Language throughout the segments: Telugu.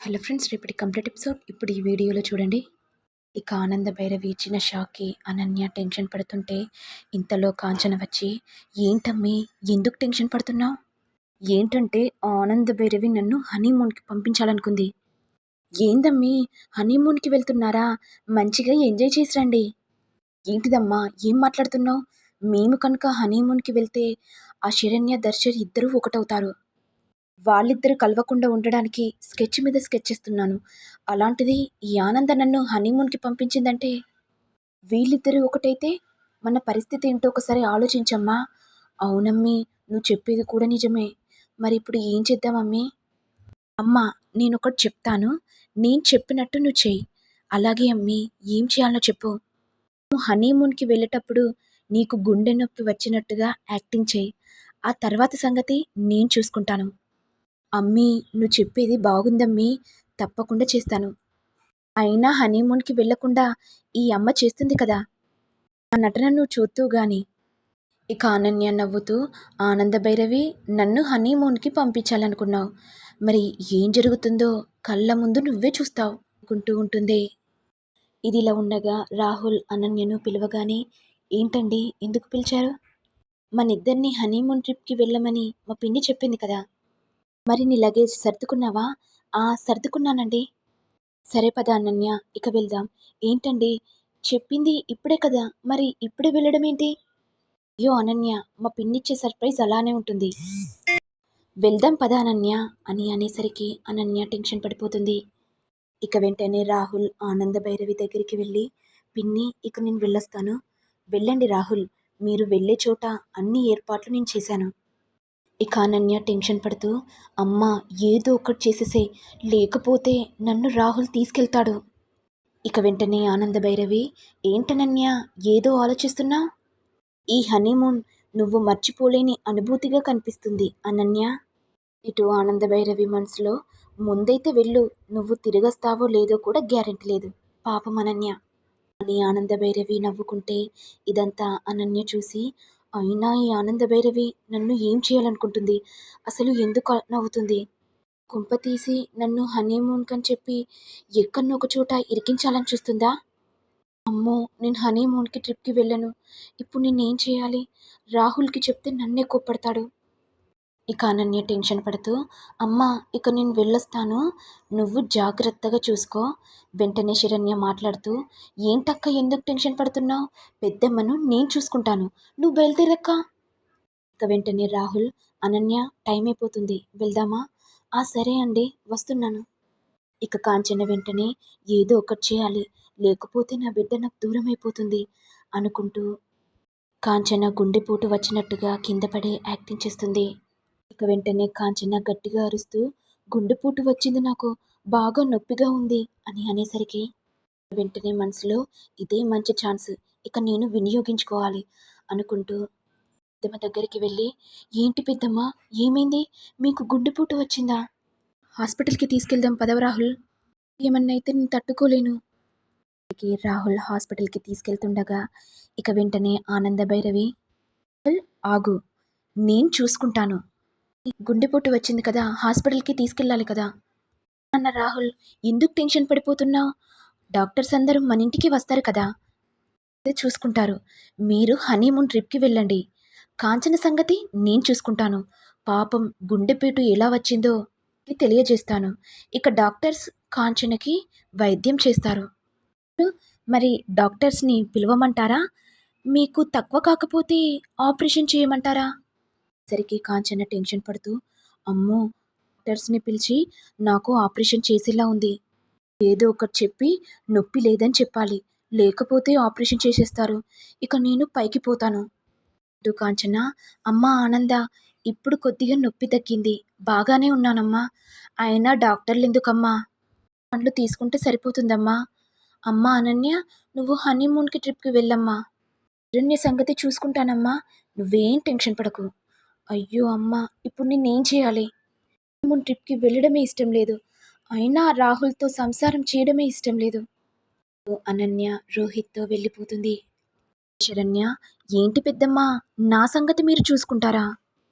హలో ఫ్రెండ్స్, రేపటి కంప్లీట్ ఎపిసోడ్ ఇప్పుడు ఈ వీడియోలో చూడండి. ఇక ఆనంద భైరవి ఇచ్చిన షాక్కి అనన్య టెన్షన్ పడుతుంటే ఇంతలో కాంచన వచ్చి, ఏంటమ్మీ ఎందుకు టెన్షన్ పడుతున్నావు? ఏంటంటే ఆనంద భైరవి నన్ను హనీమూన్కి పంపించాలనుకుంది. ఏందమ్మీ, హనీమూన్కి వెళ్తున్నారా? మంచిగా ఎంజాయ్ చేసి రండి. ఏంటిదమ్మా, ఏం మాట్లాడుతున్నావు? మేము కనుక హనీమూన్కి వెళ్తే ఆ శరణ్య దర్శర్ ఇద్దరూ ఒకటవుతారు. వాళ్ళిద్దరూ కలవకుండా ఉండడానికి స్కెచ్ మీద స్కెచ్ చేస్తున్నాను. అలాంటిది ఈ ఆనంద నన్ను హనీమూన్కి పంపించిందంటే వీళ్ళిద్దరూ ఒకటైతే మన పరిస్థితి ఏంటో ఒకసారి ఆలోచించమ్మా. అవునమ్మీ, నువ్వు చెప్పేది కూడా నిజమే. మరి ఇప్పుడు ఏం చేద్దామమ్మీ? అమ్మా, నేనొకటి చెప్తాను, నేను చెప్పినట్టు నువ్వు చెయ్యి. అలాగే అమ్మీ, ఏం చేయాలో చెప్పు. నువ్వు హనీమూన్కి వెళ్ళేటప్పుడు నీకు గుండె నొప్పి వచ్చినట్టుగా యాక్టింగ్ చేయి. ఆ తర్వాత సంగతి నేను చూసుకుంటాను. అమ్మీ, నువ్వు చెప్పేది బాగుందమ్మీ, తప్పకుండా చేస్తాను. అయినా హనీమూన్కి వెళ్లకుండా ఈ అమ్మ చేస్తుంది కదా. ఆ నటన నువ్వు చూస్తూ గాని. ఇక అనన్య నవ్వుతూ, ఆనంద భైరవి, నన్ను హనీమూన్కి పంపించాలనుకున్నావు. మరి ఏం జరుగుతుందో కళ్ళ ముందు నువ్వే చూస్తావు అనుకుంటూ ఉంటుంది. ఇదిలా ఉండగా రాహుల్ అనన్యను పిలవగానే, ఏంటండి ఎందుకు పిలిచారు? మనిద్దరిని హనీమూన్ ట్రిప్కి వెళ్ళమని మా పిన్ని చెప్పింది కదా. మరి నీ లగేజ్ సర్దుకున్నావా? సర్దుకున్నానండి. సరే పద అనన్య, ఇక వెళ్దాం. ఏంటండి, చెప్పింది ఇప్పుడే కదా, మరి ఇప్పుడే వెళ్ళడం ఏంటి? అయ్యో అనన్య, మా పిన్నిచ్చే సర్ప్రైజ్ అలానే ఉంటుంది. వెళ్దాం పద అనన్య అని అనేసరికి అనన్య టెన్షన్ పడిపోతుంది. ఇక వెంటనే రాహుల్ ఆనంద భైరవి దగ్గరికి వెళ్ళి, పిన్ని, ఇక నేను వెళ్ళొస్తాను. వెళ్ళండి రాహుల్, మీరు వెళ్ళే చోట అన్ని ఏర్పాట్లు నేను చేశాను. ఇక అనన్య టెన్షన్ పడుతూ, అమ్మా, ఏదో ఒకటి చేసేసే, లేకపోతే నన్ను రాహుల్ తీసుకెళ్తాడు. ఇక వెంటనే ఆనంద భైరవి, ఏంటనన్య ఏదో ఆలోచిస్తున్నా? ఈ హనీమూన్ నువ్వు మర్చిపోలేని అనుభూతిగా కనిపిస్తుంది అనన్య. ఇటు ఆనంద భైరవి మనసులో, ముందైతే వెళ్ళు, నువ్వు తిరిగొస్తావో లేదో కూడా గ్యారెంటీ లేదు, పాపం అనన్య అని ఆనంద భైరవి నవ్వుకుంటే ఇదంతా అనన్య చూసి, అయినా ఈ ఆనంద భైరవి నన్ను ఏం చేయాలనుకుంటుంది? అసలు ఎందుకు నవ్వుతుంది? కుంప తీసి నన్ను హనీమూన్ కని చెప్పి ఎక్కడో ఒక చోట ఇరికించాలని చూస్తుందా? అమ్మో, నేను హనీమూన్కి ట్రిప్కి వెళ్ళను. ఇప్పుడు నేనేం చేయాలి? రాహుల్కి చెప్తే నన్నే కోప్పడతాడు. ఇక అనన్య టెన్షన్ పడుతూ, అమ్మా, ఇక నేను వెళ్ళొస్తాను, నువ్వు జాగ్రత్తగా చూసుకో. వెంటనే శరణ్య మాట్లాడుతూ, ఏంటక్క ఎందుకు టెన్షన్ పడుతున్నావు? పెద్దమ్మను నేను చూసుకుంటాను, నువ్వు బయలుదేరక్క. ఇక వెంటనే రాహుల్, అనన్య, టైం అయిపోతుంది, వెళ్దామా? సరే అండి, వస్తున్నాను. ఇక కాంచన వెంటనే, ఏదో ఒకటి చేయాలి, లేకపోతే నా బిడ్డ నాకు దూరం అయిపోతుంది అనుకుంటూ కాంచన గుండెపోటు వచ్చినట్టుగా కింద పడే యాక్టింగ్ చేస్తుంది. ఇక వెంటనే కాంచన గట్టిగా అరుస్తూ, గుండెపోటు వచ్చింది నాకు, బాగా నొప్పిగా ఉంది అని అనేసరికి వెంటనే మనసులో, ఇదే మంచి ఛాన్స్, ఇక నేను వినియోగించుకోవాలి అనుకుంటూ పెద్దమ్మ దగ్గరికి వెళ్ళి, ఏంటి పెద్దమ్మ, ఏమైంది? మీకు గుండెపోటు వచ్చిందా? హాస్పిటల్కి తీసుకెళ్దాం పదవ రాహుల్, ఏమన్నా అయితే నేను తట్టుకోలేను. రాహుల్ హాస్పిటల్కి తీసుకెళ్తుండగా ఇక వెంటనే ఆనంద భైరవి, ఆగు, నేను చూసుకుంటాను. గుండెపోటు వచ్చింది కదా, హాస్పిటల్కి తీసుకెళ్ళాలి కదా అన్న. రాహుల్, ఎందుకు టెన్షన్ పడిపోతున్నావు? డాక్టర్స్ అందరూ మన ఇంటికి వస్తారు కదా, చూసుకుంటారు. మీరు హనీమూన్ ట్రిప్కి వెళ్ళండి, కాంచన సంగతి నేను చూసుకుంటాను. పాపం గుండెపోటు ఎలా వచ్చిందో తెలియజేస్తాను. ఇక డాక్టర్స్ కాంచనకి వైద్యం చేస్తారు. మరి డాక్టర్స్ని పిలవమంటారా? మీకు తక్కువ కాకపోతే ఆపరేషన్ చేయమంటారా? సరికి కాంచన టెన్షన్ పడుతూ, అమ్మో, డాక్టర్స్ని పిలిచి నాకు ఆపరేషన్ చేసేలా ఉంది. ఏదో ఒకటి చెప్పి నొప్పి లేదని చెప్పాలి, లేకపోతే ఆపరేషన్ చేసేస్తారు. ఇక నేను పైకి పోతాను. కాంచన, అమ్మ ఆనంద, ఇప్పుడు కొద్దిగా నొప్పి తగ్గింది, బాగానే ఉన్నానమ్మా. అయినా డాక్టర్లు ఎందుకమ్మా, పండ్లు తీసుకుంటే సరిపోతుందమ్మా. అమ్మ అనన్య, నువ్వు హనీమూన్కి ట్రిప్కి వెళ్ళమ్మా, నీ సంగతి చూసుకుంటానమ్మా, నువ్వేం టెన్షన్ పడకు. అయ్యో అమ్మ, ఇప్పుడు నేనేం చేయాలి? హనీమూన్ ట్రిప్కి వెళ్ళడమే ఇష్టం లేదు, అయినా రాహుల్తో సంసారం చేయడమే ఇష్టం లేదు. అనన్య రోహిత్తో వెళ్ళిపోతుంది. శరణ్య, ఏంటి పెద్దమ్మా, నా సంగతి మీరు చూసుకుంటారా?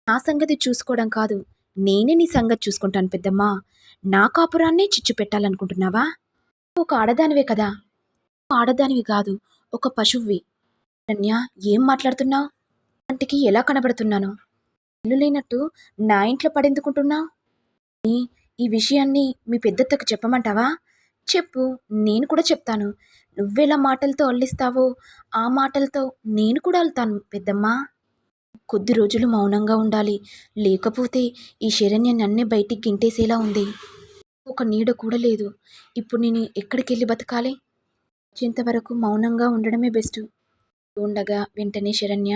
నా సంగతి చూసుకోవడం కాదు, నేనే నీ సంగతి చూసుకుంటాను పెద్దమ్మా. నా కాపురాన్నే చిచ్చు పెట్టాలనుకుంటున్నావా? ఒక ఆడదానివే కదా! ఆడదానివి కాదు, ఒక పశువువి. శరణ్య, ఏం మాట్లాడుతున్నావు? కంటికి ఎలా కనబడుతున్నాను? ఇల్లు లేనట్టు నా ఇంట్లో పడెందుకుంటున్నావు? ఈ విషయాన్ని మీ పెద్దత్తకు చెప్పమంటావా? చెప్పు, నేను కూడా చెప్తాను. నువ్వెలా మాటలతో అల్లిస్తావో ఆ మాటలతో నేను కూడా అల్లుతాను పెద్దమ్మా. కొద్ది రోజులు మౌనంగా ఉండాలి. లేకపోతే ఈ శరణ్య నన్నే బయటికి గింటేసేలా ఉంది. ఒక నీడ కూడా లేదు. ఇప్పుడు నేను ఎక్కడికెళ్ళి బతకాలి? వచ్చేంతవరకు మౌనంగా ఉండడమే బెస్ట్. ఉండగా వెంటనే శరణ్య,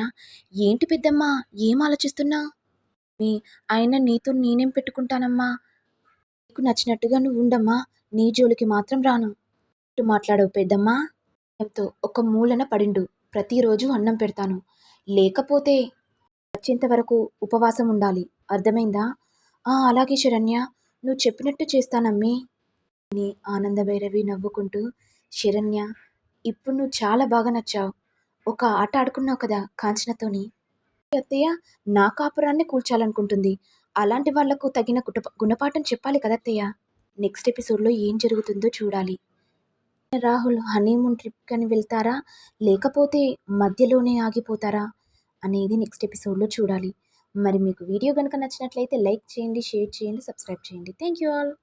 ఏంటి పెద్దమ్మా, ఏం ఆలోచిస్తున్నావు? మీ ఆయన నీతో నేనేం పెట్టుకుంటానమ్మా? నీకు నచ్చినట్టుగా నువ్వు ఉండమ్మా. నీ జోలికి మాత్రం రాను. ఇటు మాట్లాడవు పెద్దమ్మా. ఎంతో ఒక మూలన పడిండు. ప్రతిరోజు అన్నం పెడతాను. లేకపోతే వచ్చేంత వరకు ఉపవాసం ఉండాలి. అర్థమైందా? అలాగే శరణ్య, నువ్వు చెప్పినట్టు చేస్తానమ్మీ. అని ఆనందభైరవి నవ్వుకుంటూ, శరణ్య, ఇప్పుడు నువ్వు చాలా బాగా నచ్చావు. ఒక ఆట ఆడుకున్నావు కదా కాంచనతోని. అత్తయ్య నా కాపురాన్ని కూల్చాలనుకుంటుంది. అలాంటి వాళ్లకు తగిన గుణపాఠం చెప్పాలి కదత్తయ్య. నెక్స్ట్ ఎపిసోడ్లో ఏం జరుగుతుందో చూడాలి. రాహుల్ హనీమూన్ ట్రిప్‌కని వెళ్తారా? లేకపోతే మధ్యలోనే ఆగిపోతారా? అనేది నెక్స్ట్ ఎపిసోడ్‌లో చూడాలి. మరి మీకు వీడియో గనుక నచ్చినట్లయితే లైక్ చేయండి, షేర్ చేయండి, సబ్స్క్రైబ్ చేయండి. Thank you all.